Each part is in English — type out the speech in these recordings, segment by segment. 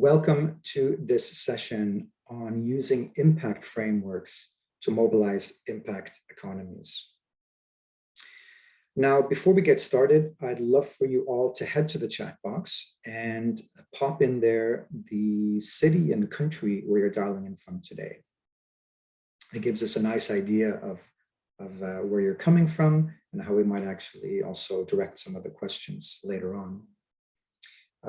Welcome to this session on using impact frameworks to mobilize impact economies. Now, before we get started, I'd love for you all to head to the chat box and pop in there the city and country where you're dialing in from today. It gives us a nice idea of where you're coming from and how we might actually also direct some of the questions later on.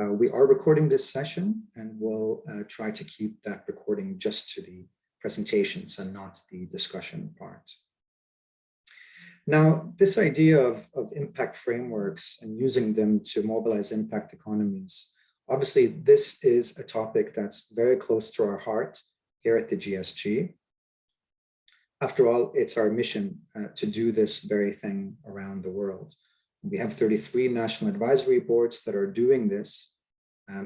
We are recording this session and we'll try to keep that recording just to the presentations and not the discussion part. Now, this idea of impact frameworks and using them to mobilize impact economies, obviously this is a topic that's very close to our heart here at the GSG. After all, it's our mission to do this very thing around the world. We have 33 national advisory boards that are doing this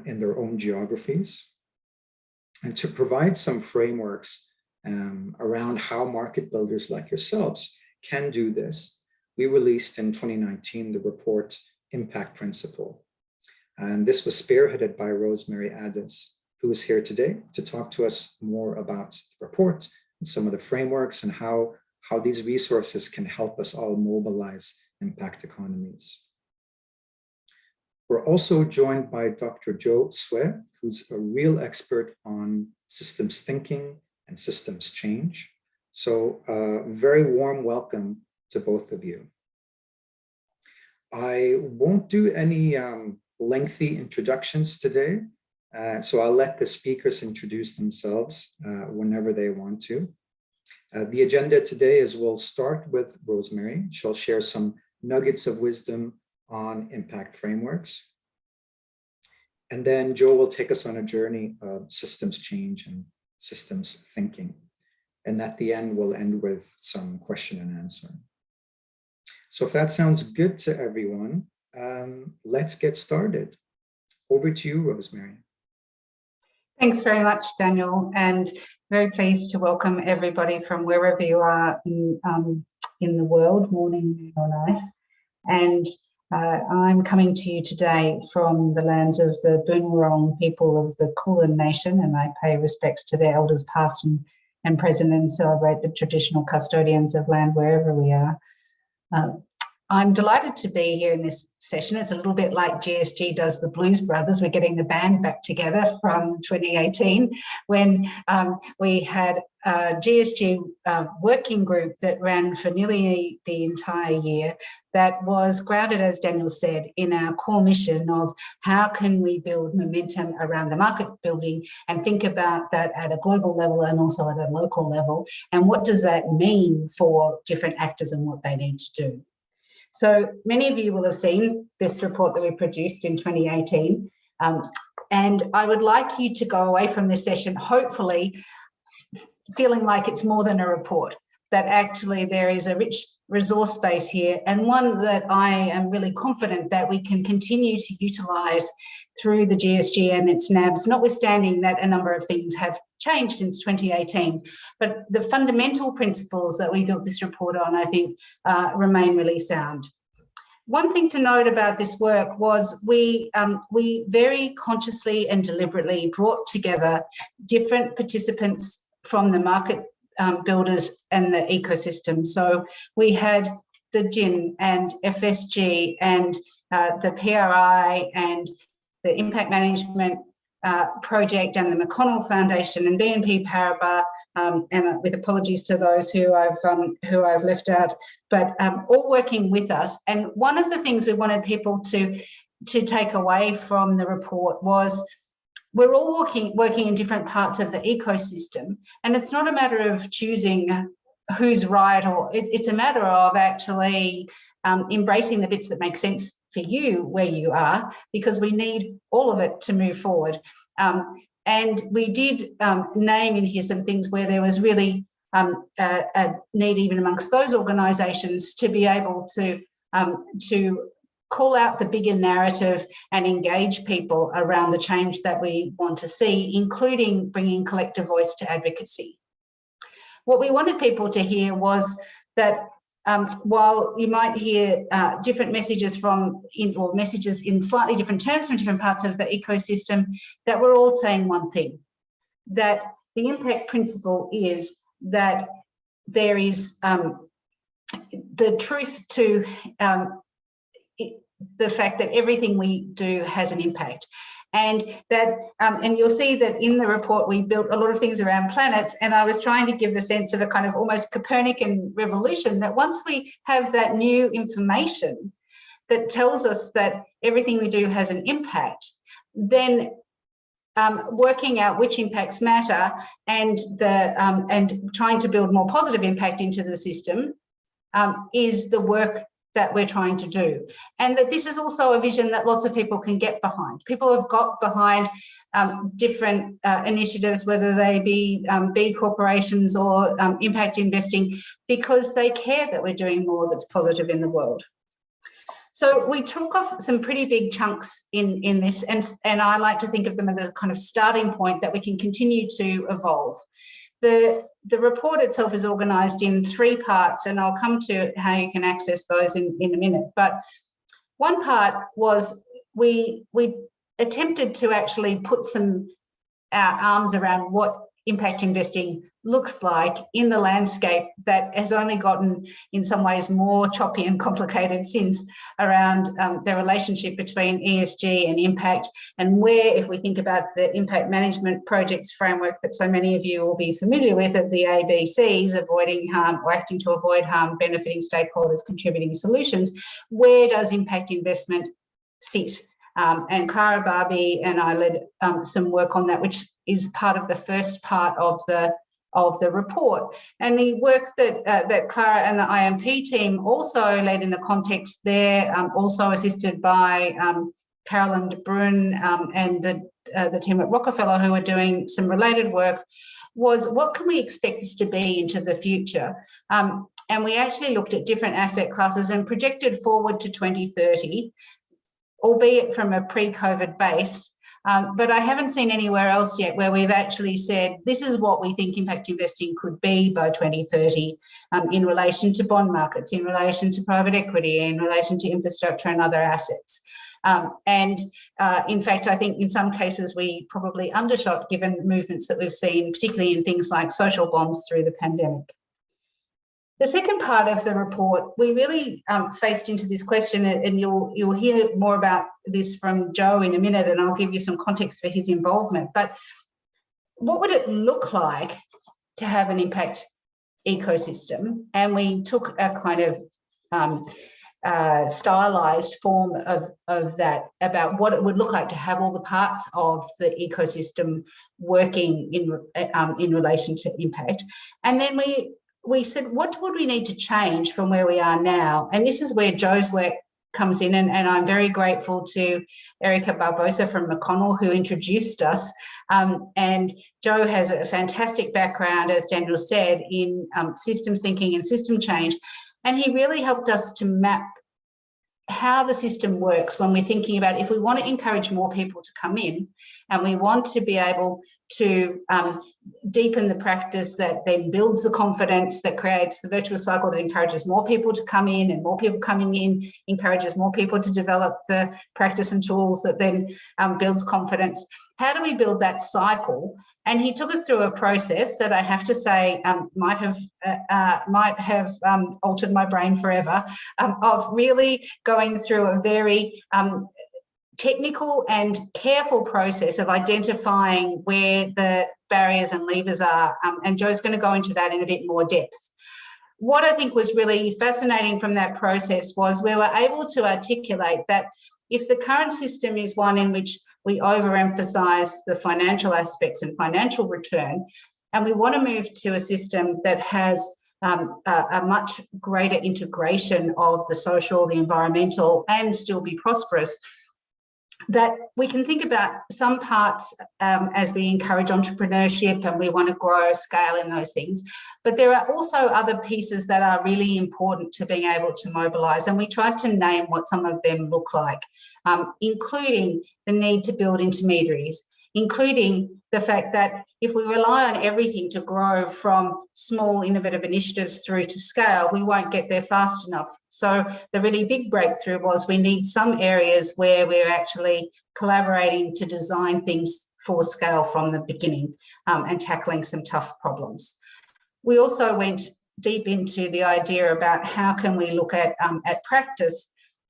in their own geographies. And to provide some frameworks around how market builders like yourselves can do this, we released in 2019 the report Impact Principle. And this was spearheaded by Rosemary Addis, who is here today to talk to us more about the report and some of the frameworks and how these resources can help us all mobilize impact economies. We're also joined by Dr. Hsueh, who's a real expert on systems thinking and systems change. So a very warm welcome to both of you. I won't do any lengthy introductions today, so I'll let the speakers introduce themselves whenever they want to. The agenda today is we'll start with Rosemary. She'll share some nuggets of wisdom on impact frameworks. And then Joe will take us on a journey of systems change and systems thinking. And at the end, we'll end with some question and answer. So if that sounds good to everyone, let's get started. Over to you, Rosemary. Thanks very much, Daniel, and very pleased to welcome everybody from wherever you are in the world, morning, noon or night. And I'm coming to you today from the lands of the Boon Wurrung people of the Kulin Nation, and I pay respects to their elders past and present and celebrate the traditional custodians of land wherever we are. I'm delighted to be here in this session. It's a little bit like GSG does the Blues Brothers. We're getting the band back together from 2018 when we had a GSG working group that ran for nearly the entire year that was grounded, as Daniel said, in our core mission of how can we build momentum around the market building and think about that at a global level and also at a local level. And what does that mean for different actors and what they need to do? So many of you will have seen this report that we produced in 2018, and I would like you to go away from this session hopefully feeling like it's more than a report, that actually there is a rich resource base here and one that I am really confident that we can continue to utilise through the GSG and its NABs, notwithstanding that a number of things have changed since 2018. But the fundamental principles that we built this report on, I think, remain really sound. One thing to note about this work was we very consciously and deliberately brought together different participants from the market builders and the ecosystem. So we had the GIN and FSG and the PRI and the Impact Management Project and the McConnell Foundation and BNP Paribas, and with apologies to those who I've left out, but all working with us. And one of the things we wanted people to take away from the report was we're all working in different parts of the ecosystem, and it's not a matter of choosing who's right, or it's a matter of actually embracing the bits that make sense for you where you are, because we need all of it to move forward. And we did name in here some things where there was really a need even amongst those organisations to be able to call out the bigger narrative and engage people around the change that we want to see, including bringing collective voice to advocacy. What we wanted people to hear was that while you might hear different messages messages in slightly different terms from different parts of the ecosystem, that we're all saying one thing, that the impact principle is that there is the truth to the fact that everything we do has an impact. And that, and you'll see that in the report, we built a lot of things around planets, and I was trying to give the sense of a kind of almost Copernican revolution, that once we have that new information that tells us that everything we do has an impact, then working out which impacts matter and trying to build more positive impact into the system is the work that we're trying to do. And that this is also a vision that lots of people can get behind. People have got behind different initiatives, whether they be B corporations or impact investing, because they care that we're doing more that's positive in the world. So we took off some pretty big chunks in this, and I like to think of them as a kind of starting point that we can continue to evolve. The report itself is organised in 3 parts, and I'll come to how you can access those in a minute. But one part was we attempted to actually put our arms around what impact investing looks like in the landscape that has only gotten in some ways more choppy and complicated since, around the relationship between ESG and impact, and where, if we think about the impact management projects framework that so many of you will be familiar with, of the ABCs, avoiding harm or acting to avoid harm, benefiting stakeholders, contributing solutions, where does impact investment sit? And Clara Barbie and I led some work on that, which is part of the first part of the report. And the work that Clara and the IMP team also led in the context there, also assisted by Carolyn de Bruyn and the team at Rockefeller, who are doing some related work, was what can we expect this to be into the future? And we actually looked at different asset classes and projected forward to 2030, albeit from a pre-COVID base. But I haven't seen anywhere else yet where we've actually said, this is what we think impact investing could be by 2030 in relation to bond markets, in relation to private equity, in relation to infrastructure and other assets. In fact, I think in some cases we probably undershot, given movements that we've seen, particularly in things like social bonds through the pandemic. The second part of the report, we really faced into this question, and you'll hear more about this from Joe in a minute, and I'll give you some context for his involvement. But what would it look like to have an impact ecosystem? And we took a kind of stylized form of that, about what it would look like to have all the parts of the ecosystem working in relation to impact. And then we said, what would we need to change from where we are now? And this is where Joe's work comes in, and I'm very grateful to Erica Barbosa from McConnell, who introduced us. And Joe has a fantastic background, as Daniel said, in systems thinking and system change. And he really helped us to map how the system works when we're thinking about, if we want to encourage more people to come in, and we want to be able to deepen the practice that then builds the confidence, that creates the virtuous cycle that encourages more people to come in, and more people coming in encourages more people to develop the practice and tools that then builds confidence. How do we build that cycle? And he took us through a process that I have to say might have altered my brain forever, of really going through a very technical and careful process of identifying where the barriers and levers are. And Joe's going to go into that in a bit more depth. What I think was really fascinating from that process was we were able to articulate that if the current system is one in which we overemphasize the financial aspects and financial return, and we want to move to a system that has a much greater integration of the social, the environmental, and still be prosperous, that we can think about some parts as we encourage entrepreneurship and we want to grow scale in those things. But there are also other pieces that are really important to being able to mobilise, and we tried to name what some of them look like, including the need to build intermediaries, including the fact that if we rely on everything to grow from small innovative initiatives through to scale, we won't get there fast enough. So the really big breakthrough was we need some areas where we're actually collaborating to design things for scale from the beginning, and tackling some tough problems. We also went deep into the idea about how can we look at practice.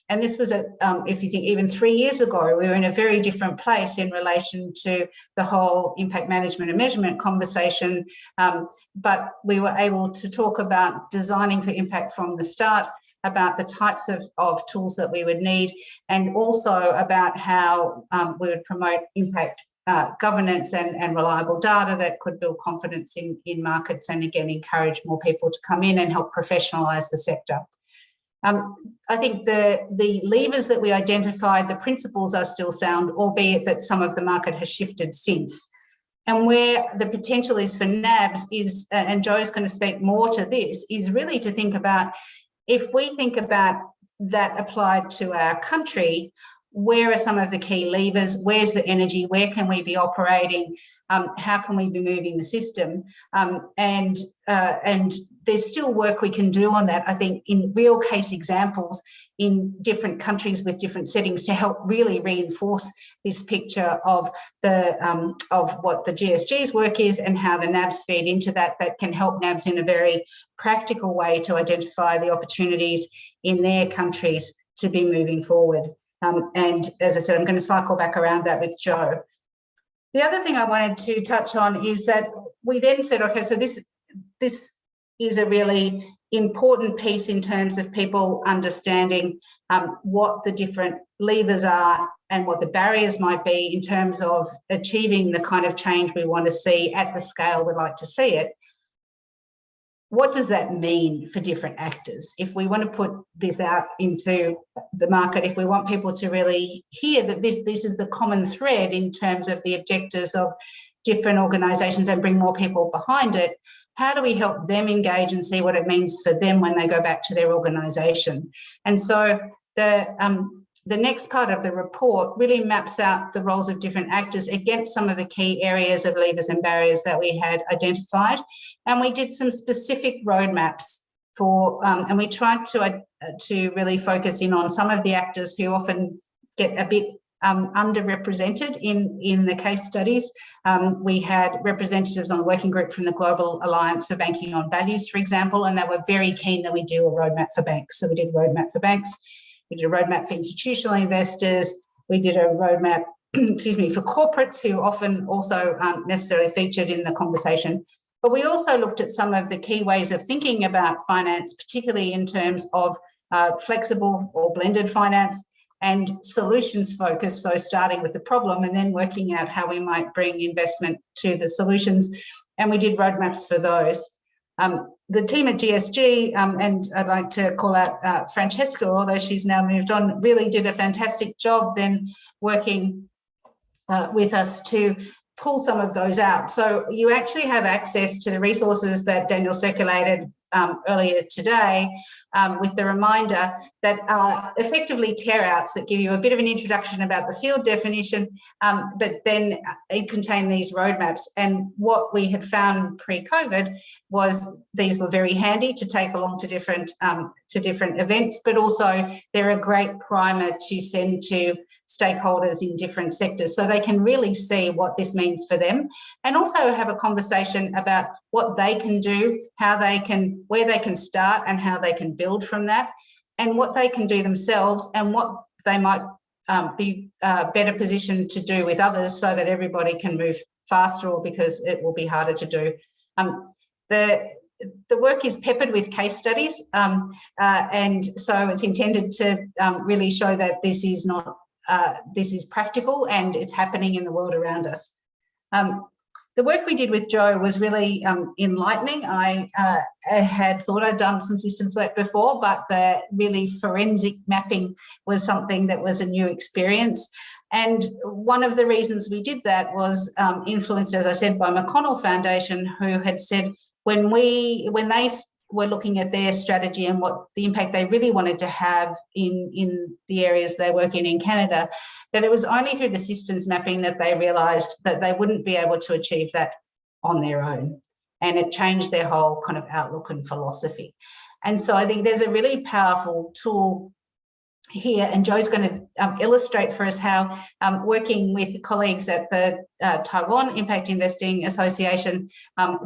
And this was, if you think even 3 years ago, we were in a very different place in relation to the whole impact management and measurement conversation. But we were able to talk about designing for impact from the start, about the types of tools that we would need, and also about how we would promote impact governance and reliable data that could build confidence in markets, and again encourage more people to come in and help professionalise the sector. I think the levers that we identified, the principles are still sound, albeit that some of the market has shifted since. And where the potential is for NABs is, and Joe's going to speak more to this, is really to think about, if we think about that applied to our country, where are some of the key levers? Where's the energy? Where can we be operating? How can we be moving the system? And there's still work we can do on that, I think, in real case examples in different countries with different settings, to help really reinforce this picture of what the GSG's work is and how the NABs feed into that can help NABs in a very practical way to identify the opportunities in their countries to be moving forward. And as I said, I'm going to cycle back around that with Joe. The other thing I wanted to touch on is that we then said, okay, so this is a really important piece in terms of people understanding what the different levers are and what the barriers might be in terms of achieving the kind of change we want to see at the scale we'd like to see it. What does that mean for different actors? If we want to put this out into the market, if we want people to really hear that this is the common thread in terms of the objectives of different organisations and bring more people behind it, how do we help them engage and see what it means for them when they go back to their organisation? And so the next part of the report really maps out the roles of different actors against some of the key areas of levers and barriers that we had identified. And we did some specific roadmaps for, and we tried to really focus in on some of the actors who often get a bit underrepresented in the case studies. We had representatives on the working group from the Global Alliance for Banking on Values, for example, and they were very keen that we do a roadmap for banks. So we did a roadmap for banks. We did a roadmap for institutional investors. We did a roadmap, excuse me, for corporates who often also aren't necessarily featured in the conversation. But we also looked at some of the key ways of thinking about finance, particularly in terms of flexible or blended finance and solutions focus. So starting with the problem and then working out how we might bring investment to the solutions. And we did roadmaps for those. The team at GSG, and I'd like to call out Francesca, although she's now moved on, really did a fantastic job then working with us to pull some of those out. So you actually have access to the resources that Daniel circulated earlier today, with the reminder that are effectively tear-outs that give you a bit of an introduction about the field definition, but then it contained these roadmaps. And what we had found pre-COVID was these were very handy to take along to different events, but also they're a great primer to send to stakeholders in different sectors so they can really see what this means for them, and also have a conversation about what they can do, how they can, where they can start and how they can build from that, and what they can do themselves and what they might be better positioned to do with others so that everybody can move faster, or because it will be harder to do. The work is peppered with case studies, and so it's intended to really show that this is not this is practical and it's happening in the world around us. The work we did with Joe was really enlightening. I had thought I'd done some systems work before, but the really forensic mapping was something that was a new experience. And one of the reasons we did that was influenced, as I said, by McConnell Foundation, who had said when were looking at their strategy and what the impact they really wanted to have in the areas they work in Canada, that it was only through the systems mapping that they realised that they wouldn't be able to achieve that on their own. And it changed their whole kind of outlook and philosophy. And so I think there's a really powerful tool here, and Joe's going to illustrate for us how working with colleagues at the Taiwan Impact Investing Association,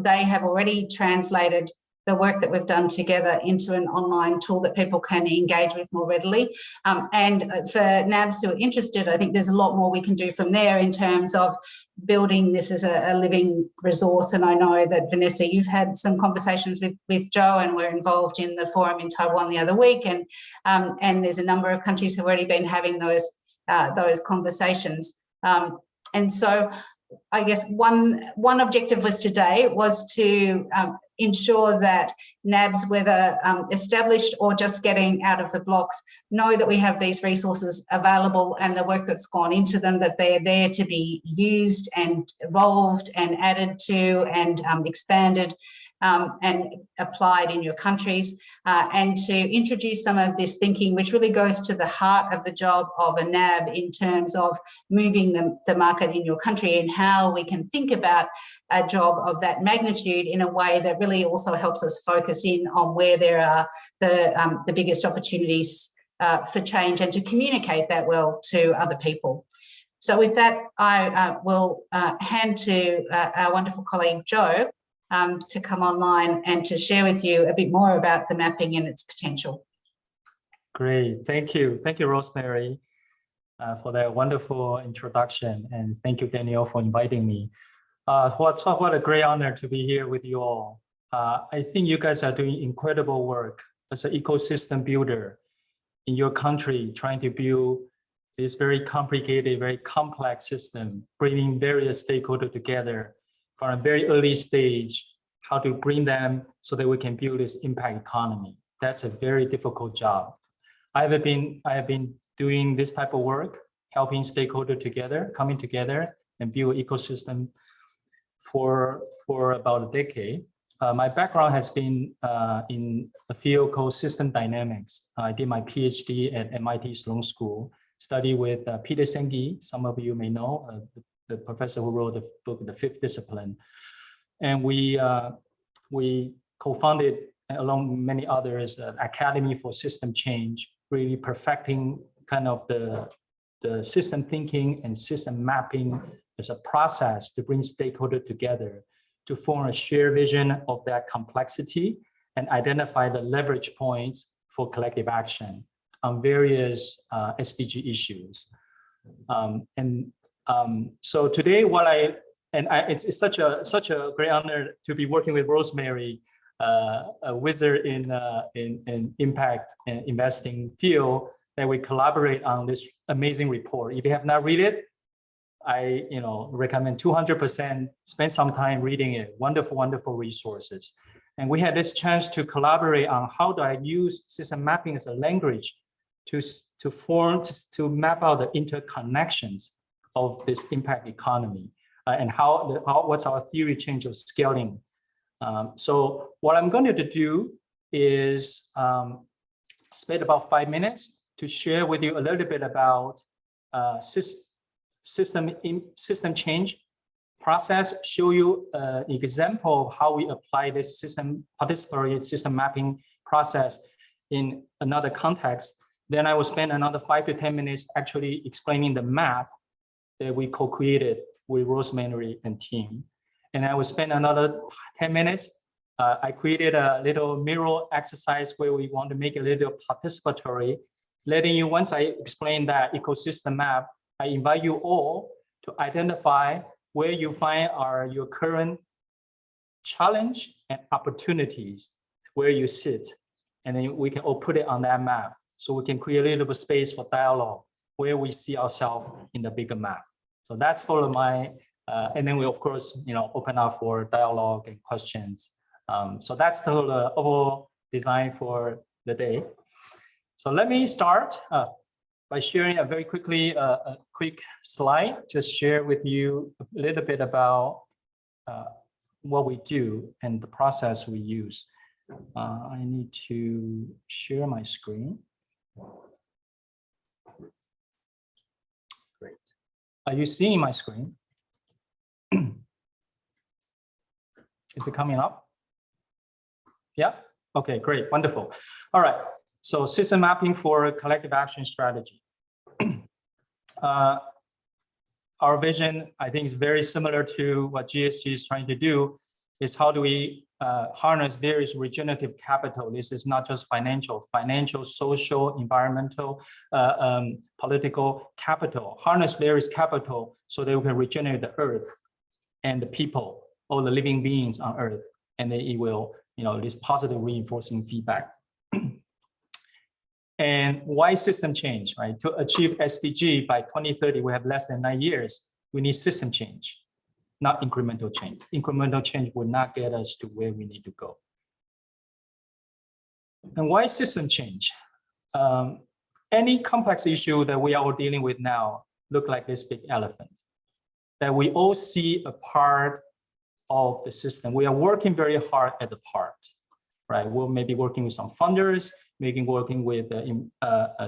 they have already translated the work that we've done together into an online tool that people can engage with more readily. And for NABs who are interested, I think there's a lot more we can do from there in terms of building this as a living resource. And I know that, Vanessa, you've had some conversations with Joe, and we're involved in the forum in Taiwan the other week. And there's a number of countries who've already been having those conversations. And so I guess one objective was today was to ensure that NABs, whether established or just getting out of the blocks, know that we have these resources available and the work that's gone into them, that they're there to be used and evolved and added to and expanded and applied in your countries, and to introduce some of this thinking, which really goes to the heart of the job of a NAB in terms of moving the market in your country, and how we can think about a job of that magnitude in a way that really also helps us focus in on where there are the biggest opportunities for change, and to communicate that well to other people. So with that, I will hand to our wonderful colleague Joe to come online and to share with you a bit more about the mapping and its potential. Great, thank you. Thank you, Rosemary, for that wonderful introduction. And thank you, Daniel, for inviting me. What a great honor to be here with you all. I think you guys are doing incredible work as an ecosystem builder in your country, trying to build this very complicated, very complex system, bringing various stakeholders together from a very early stage, how to bring them so that we can build this impact economy. That's a very difficult job. I have been doing this type of work, helping stakeholders together, coming together and build an ecosystem for about a decade. My background has been in a field called system dynamics. I did my PhD at MIT Sloan School, studied with Peter Senge, some of you may know, the professor who wrote the book, The Fifth Discipline. And we co-founded, along many others, Academy for System Change, really perfecting kind of the system thinking and system mapping as a process to bring stakeholders together to form a shared vision of that complexity and identify the leverage points for collective action on various SDG issues. So today, it's such a great honor to be working with Rosemary, a wizard in impact and investing field, that we collaborate on this amazing report. If you have not read it, I recommend 200% spend some time reading it. Wonderful, wonderful resources. And we had this chance to collaborate on how do I use system mapping as a language to map out the interconnections of this impact economy, and what's our theory change of scaling. So what I'm going to do is spend about 5 minutes to share with you a little bit about system change process, show you an example of how we apply this participatory system mapping process in another context. Then I will spend another 5 to 10 minutes actually explaining the map that we co-created with Rosemary and team. And I will spend another 10 minutes. I created a little mirror exercise where we want to make it a little participatory, letting you, once I explain that ecosystem map, I invite you all to identify where you find are your current challenge and opportunities, where you sit. And then we can all put it on that map. So we can create a little bit of space for dialogue where we see ourselves in the bigger map. So that's sort of my, and then we of course, open up for dialogue and questions. So that's the overall design for the day. So let me start by sharing a quick slide, just share with you a little bit about what we do and the process we use. I need to share my screen. Great. Are you seeing my screen? Is it coming up? Yeah? Okay, great, wonderful. All right, so system mapping for collective action strategy. Our vision, I think, is very similar to what GSG is trying to do, is how do we harness various regenerative capital. This is not just financial, social, environmental, political capital. Harness various capital so that we can regenerate the earth and the people, all the living beings on earth, and then it will, this positive reinforcing feedback. And why system change, right? To achieve SDG by 2030, we have less than 9 years. We need system change, not incremental change. Incremental change will not get us to where we need to go. And why system change? Any complex issue that we are all dealing with now look like this big elephant, that we all see a part of the system. We are working very hard at the part, right? We're maybe working with some funders, maybe working with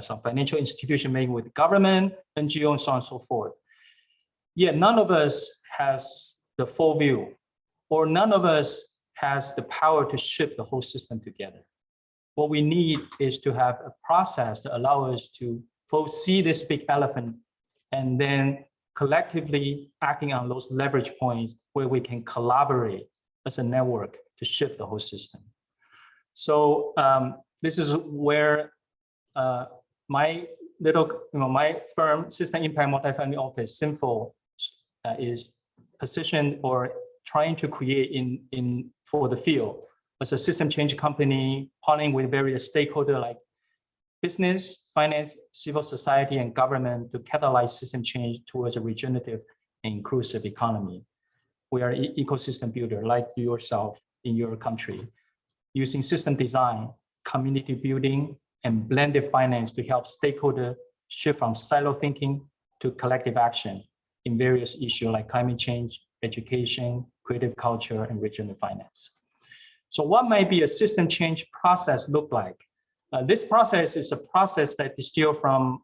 some financial institution, maybe with government, NGO, and so on and so forth. Yet none of us has the full view, or none of us has the power to shift the whole system together. What we need is to have a process to allow us to both see this big elephant and then collectively acting on those leverage points where we can collaborate as a network to shift the whole system. So this is where my firm, System Impact Multifamily Office, SIMFO, is positioned or trying to create for the field as a system change company, partnering with various stakeholders like business, finance, civil society, and government to catalyze system change towards a regenerative and inclusive economy. We are an ecosystem builder like yourself in your country, using system design, community building, and blended finance to help stakeholders shift from silo thinking to collective action in various issues like climate change, education, creative culture, and regional finance. So what might be a system change process look like? This process is a process that distilled from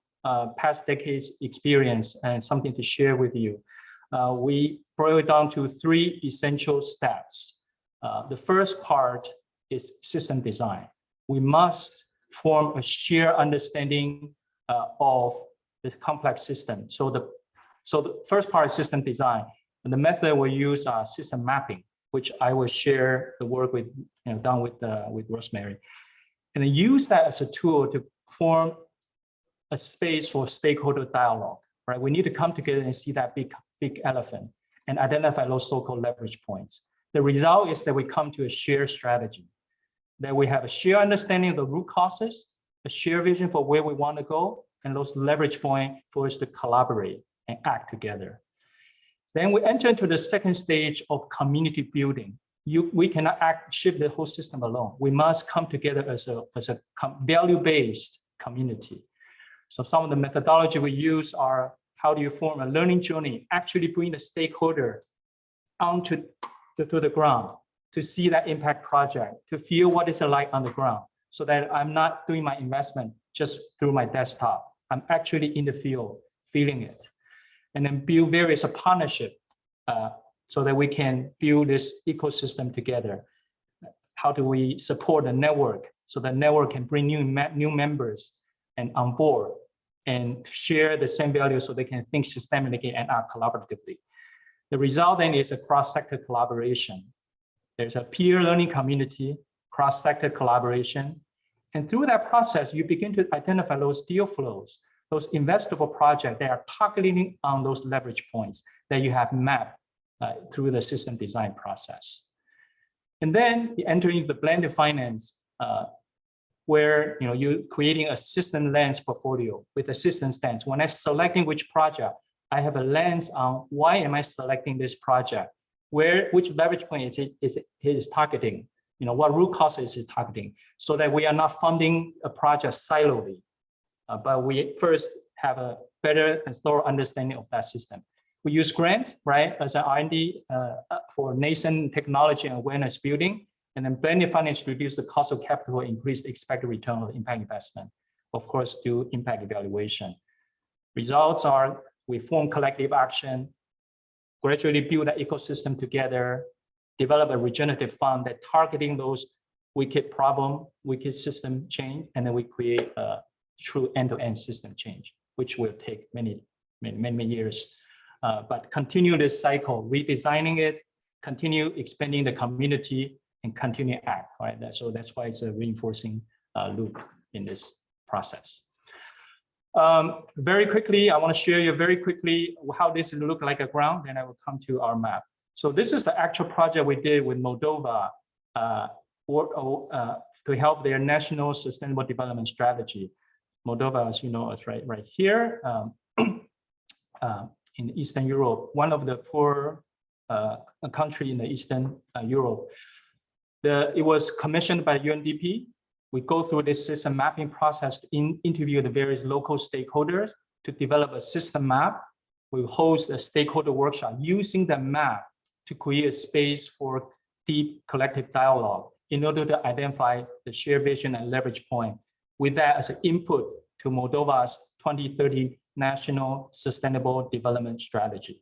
past decades experience and something to share with you. We boil it down to 3 essential steps. The first part is system design. We must form a shared understanding of the complex system. So the first part is system design, and the method we use system mapping, which I will share the work with, done with Rosemary, and then use that as a tool to form a space for stakeholder dialogue. Right? We need to come together and see that big elephant and identify those so-called leverage points. The result is that we come to a shared strategy, that we have a shared understanding of the root causes, a shared vision for where we want to go, and those leverage points for us to collaborate and act together. Then we enter into the second stage of community building. We cannot shift the whole system alone. We must come together as a value-based community. So some of the methodology we use are, how do you form a learning journey, actually bring the stakeholder onto the ground to see that impact project, to feel what it's like on the ground, so that I'm not doing my investment just through my desktop. I'm actually in the field, feeling it. And then build various partnerships so that we can build this ecosystem together. How do we support the network so the network can bring new members and on board and share the same values so they can think systemically and act collaboratively. The result then is a cross-sector collaboration. There's a peer learning community, cross-sector collaboration. And through that process, you begin to identify those deal flows, those investable projects that are targeting on those leverage points that you have mapped through the system design process. And then you enter into the blended finance, where you're creating a system lens portfolio with a system stance. When I'm selecting which project, I have a lens on why am I selecting this project, which leverage point is it targeting, what root cause is it targeting, so that we are not funding a project silently, but we first have a better and thorough understanding of that system. We use grant, right, as an R&D for nascent technology and awareness building, And then blended finance to reduce the cost of capital, increase the expected return of the impact investment. Of course, do impact evaluation. Results are we form collective action, gradually build an ecosystem together, develop a regenerative fund that targeting those wicked system change, and then we create a true end-to-end system change, which will take many years. But continue this cycle, redesigning it, continue expanding the community, and continue act, right? So that's why it's a reinforcing loop in this process. Very quickly, I want to share you very quickly how this look like a ground, then I will come to our map. So this is the actual project we did with Moldova to help their national sustainable development strategy. Moldova, as you know, is right here in Eastern Europe, one of the poor country in the Eastern Europe. It was commissioned by UNDP. We go through this system mapping process to interview the various local stakeholders to develop a system map. We host a stakeholder workshop using the map to create a space for deep collective dialogue in order to identify the shared vision and leverage point, with that as an input to Moldova's 2030 National Sustainable Development Strategy.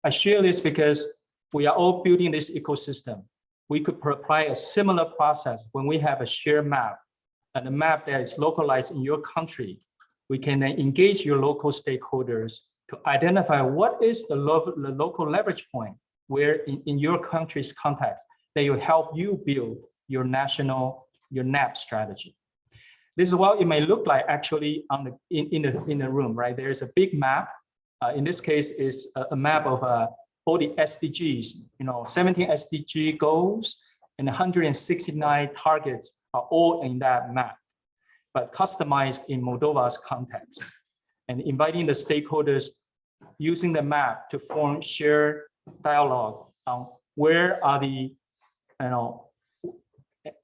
I share this because we are all building this ecosystem. We could apply a similar process when we have a shared map and a map that is localized in your country. We can then engage your local stakeholders to identify what is the local leverage point where in your country's context that will help you build your NAB strategy. This is what it may look like actually in the room, right? There's a big map. In this case, is a map of all the SDGs, 17 SDG goals and 169 targets are all in that map, but customized in Moldova's context, and inviting the stakeholders using the map to form shared dialogue on where are the,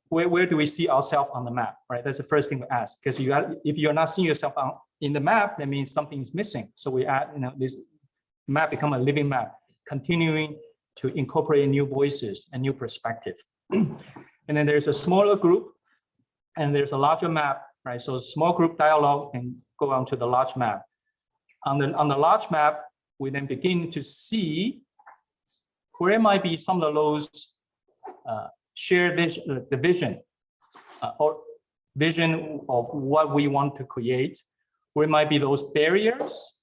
where do we see ourselves on the map, right? That's the first thing we ask, because if you're not seeing yourself in the map, that means something is missing. So we add, this map become a living map, continuing to incorporate new voices and new perspective. And then there's a smaller group and there's a larger map, right? So small group dialogue and go on to the large map. On the large map, we then begin to see where might be some of those shared vision, the vision or vision of what we want to create, where might be those barriers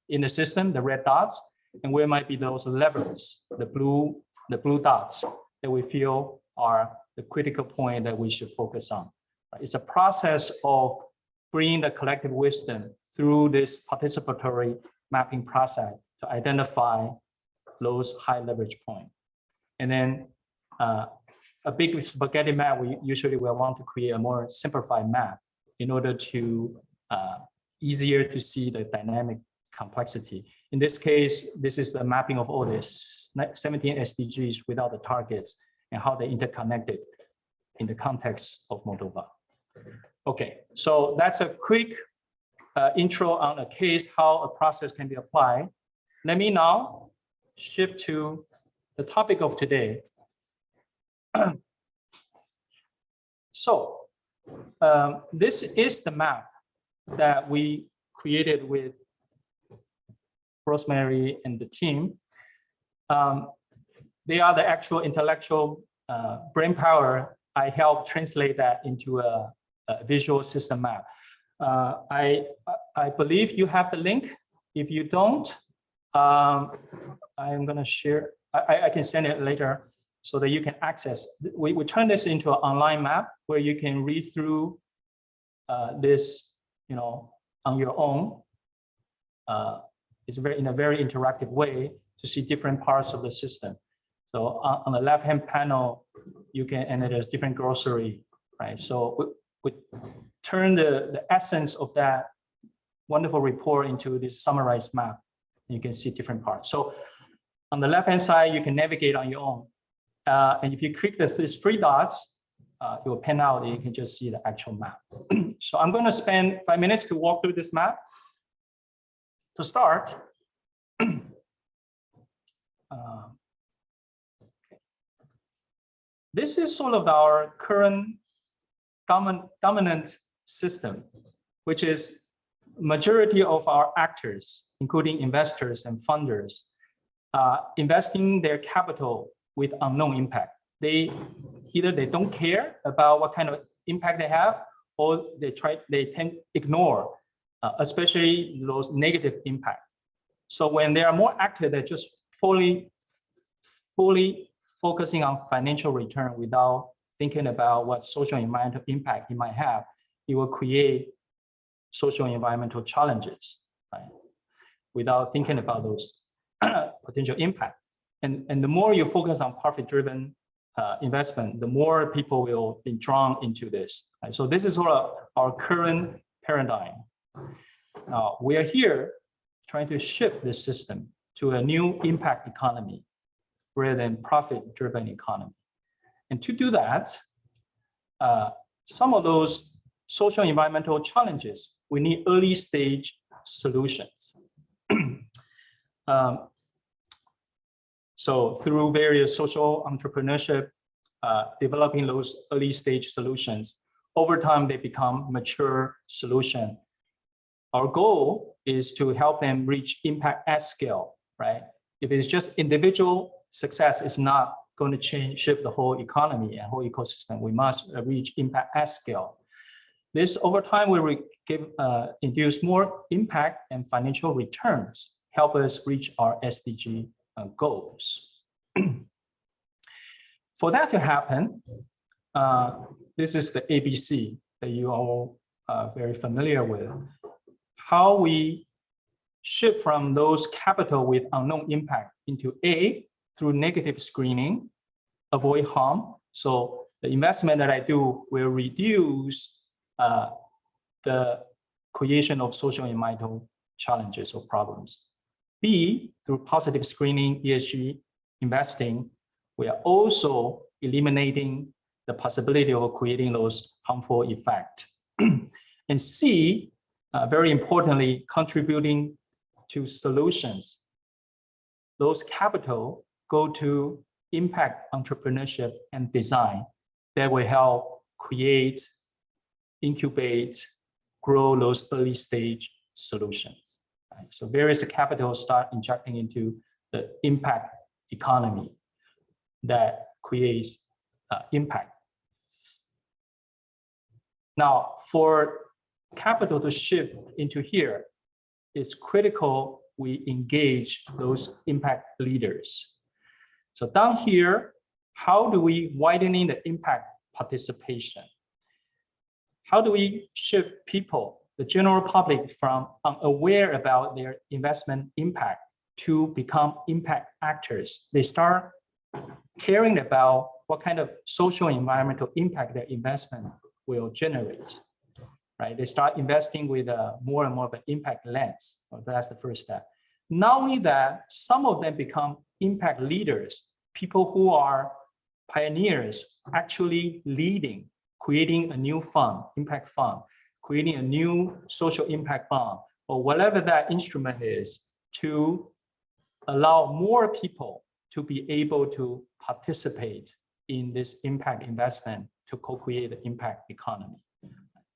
in the system, the red dots, and where might be those levers, the blue dots that we feel are the critical point that we should focus on. It's a process of bringing the collective wisdom through this participatory mapping process to identify those high leverage points. And then a big spaghetti map, we usually will want to create a more simplified map in order to easier to see the dynamic complexity. In this case, this is the mapping of all this 17 SDGs without the targets and how they interconnected in the context of Moldova. Okay, so that's a quick intro on a case, how a process can be applied. Let me now shift to the topic of today. So this is the map that we created with Rosemary and the team. They are the actual intellectual brain power. I helped translate that into a visual system map. I believe you have the link. If you don't, I'm going to share. I can send it later so that you can access. We turn this into an online map where you can read through this, on your own. It's in a very interactive way to see different parts of the system. So on the left-hand panel, you can, and there's different grocery, right? So we turn the essence of that wonderful report into this summarized map. You can see different parts. So on the left-hand side, you can navigate on your own. And if you click these three dots, it will pan out and you can just see the actual map. So I'm going to spend 5 minutes to walk through this map. To start, This is sort of our current dominant system, which is majority of our actors, including investors and funders, investing their capital with unknown impact. Either they don't care about what kind of impact they have, or they tend to ignore, especially those negative impact. So when they are more active, they're just fully focusing on financial return without thinking about what social and environmental impact it might have. It will create social and environmental challenges, right? Without thinking about those potential impact. And the more you focus on profit-driven investment, the more people will be drawn into this. Right? So this is sort of our current paradigm. Now, we are here trying to shift the system to a new impact economy rather than profit-driven economy. And to do that, some of those social and environmental challenges, we need early stage solutions. So through various social entrepreneurship, developing those early stage solutions, over time they become mature solution. Our goal is to help them reach impact at scale, right? If it's just individual success, it's not going to shift the whole economy and whole ecosystem. We must reach impact at scale. This over time will induce more impact and financial returns, help us reach our SDG goals. For that to happen, this is the ABC that you all are very familiar with. How we shift from those capital with unknown impact into A through negative screening, avoid harm. So the investment that I do will reduce the creation of social and environmental challenges or problems. B, through positive screening, ESG investing, we are also eliminating the possibility of creating those harmful effects. And C, very importantly, contributing to solutions. Those capital go to impact entrepreneurship and design that will help create, incubate, grow those early stage solutions. Right? So various capital start injecting into the impact economy that creates impact. Now, for capital to shift into here, it's critical we engage those impact leaders. So down here, how do we widening the impact participation? How do we shift people, the general public, from unaware about their investment impact to become impact actors? They start caring about what kind of social and environmental impact their investment will generate. Right? They start investing with more and more of an impact lens. Well, that's the first step. Not only that, some of them become impact leaders, people who are pioneers, actually leading, creating a new fund, impact fund, creating a new social impact fund, or whatever that instrument is, to allow more people to be able to participate in this impact investment to co-create the impact economy.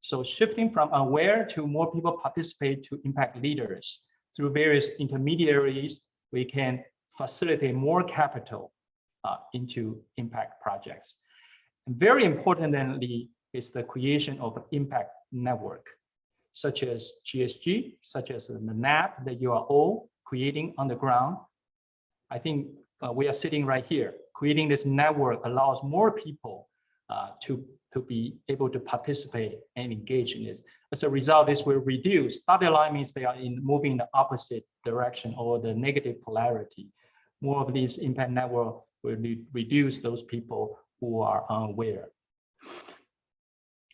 So shifting from aware to more people participate to impact leaders through various intermediaries, we can facilitate more capital into impact projects. And very importantly is the creation of an impact network, such as GSG, such as the NAB that you are all creating on the ground. I think we are sitting right here. Creating this network allows more people to be able to participate and engage in this. As a result, this will reduce. Dotted line means they are moving in the opposite direction or the negative polarity. More of these impact network will reduce those people who are unaware.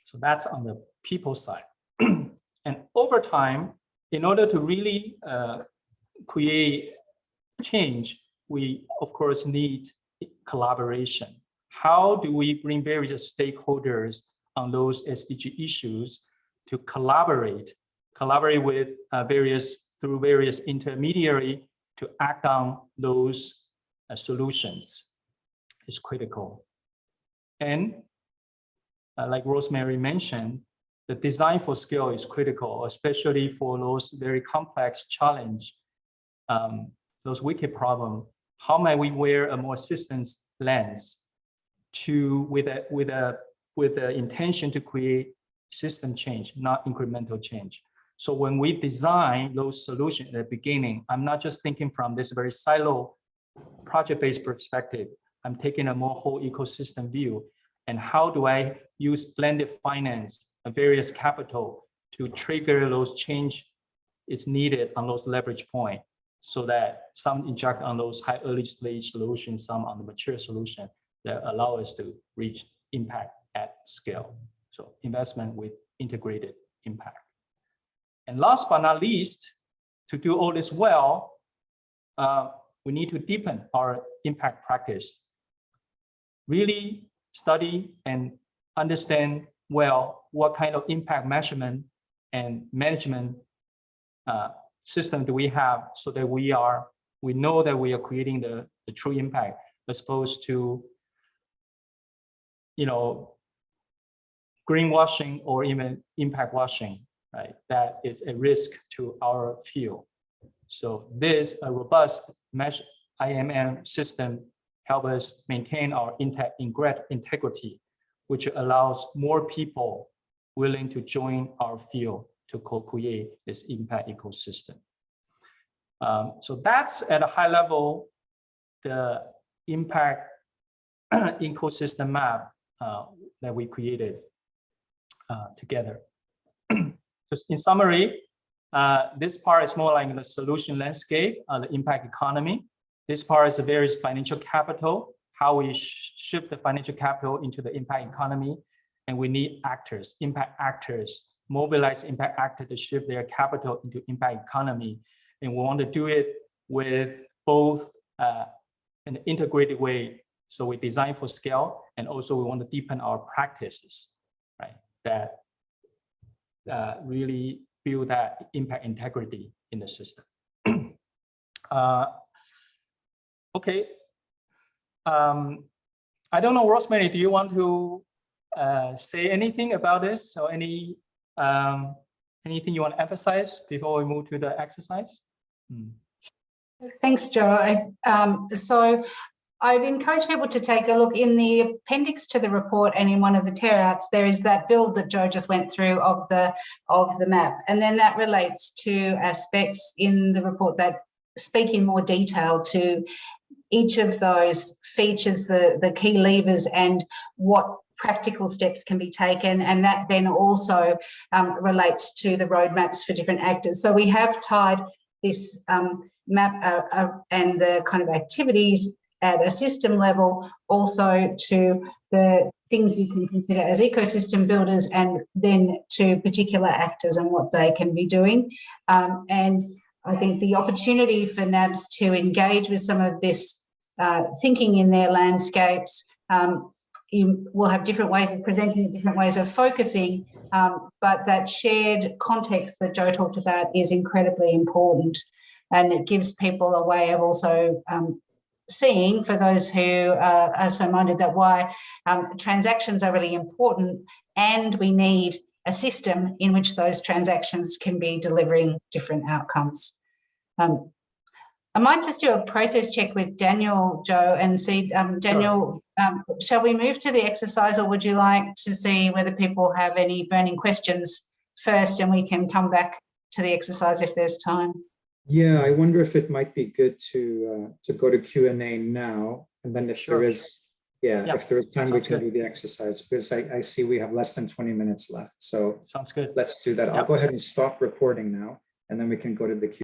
So that's on the people side. And over time, in order to really create change, we of course need collaboration. How do we bring various stakeholders on those SDG issues to collaborate with through various intermediary to act on those solutions is critical. And like Rosemary mentioned, the design for scale is critical, especially for those very complex challenge, those wicked problems. How might we wear a more systems lens with the intention to create system change, not incremental change? So when we design those solutions at the beginning, I'm not just thinking from this very silo project-based perspective. I'm taking a more whole ecosystem view. And how do I use blended finance and various capital to trigger those change is needed on those leverage point, so that some inject on those high early stage solutions, some on the mature solution that allow us to reach impact at scale. So investment with integrated impact. And last but not least, to do all this well, we need to deepen our impact practice. Really study and understand well what kind of impact measurement and management system do we have, so that we know that we are creating the true impact, as opposed to, you know, greenwashing or even impact washing, right? That is a risk to our field. So this a robust mesh IMM system help us maintain our integrity, which allows more people willing to join our field to co-create this impact ecosystem. So that's at a high level, the impact ecosystem map that we created together. Just in summary, this part is more like the solution landscape, the impact economy. This part is the various financial capital, how we shift the financial capital into the impact economy. And we need actors, impact actors, mobilize impact actors to shift their capital into impact economy. And we want to do it with both an integrated way. So we design for scale, and also we want to deepen our practices, right? That really build that impact integrity in the system. Okay. I don't know, Rosemary, do you want to say anything about this, or anything you want to emphasize before we move to the exercise? Thanks, Joe. So I'd encourage people to take a look in the appendix to the report, and in one of the tear-outs, there is that build that Joe just went through of the map. And then that relates to aspects in the report that speak in more detail to each of those features, the key levers, and what practical steps can be taken. And that then also relates to the roadmaps for different actors. So we have tied this map and the kind of activities at a system level also to the things you can consider as ecosystem builders, and then to particular actors and what they can be doing. And I think the opportunity for NABs to engage with some of this thinking in their landscapes, will have different ways of presenting it, different ways of focusing, but that shared context that Joe talked about is incredibly important. And it gives people a way of also seeing, for those who are so minded, that why transactions are really important, and we need a system in which those transactions can be delivering different outcomes. I might just do a process check with Daniel, Joe, and see, Daniel, shall we move to the exercise, or would you like to see whether people have any burning questions first, and we can come back to the exercise if there's time? Yeah, I wonder if it might be good to go to Q&A now, and then if there is, if there is time, we can do the exercise, because I see we have less than 20 minutes left. So sounds good. Let's do that. I'll go ahead and stop recording now, and then we can go to the Q&A.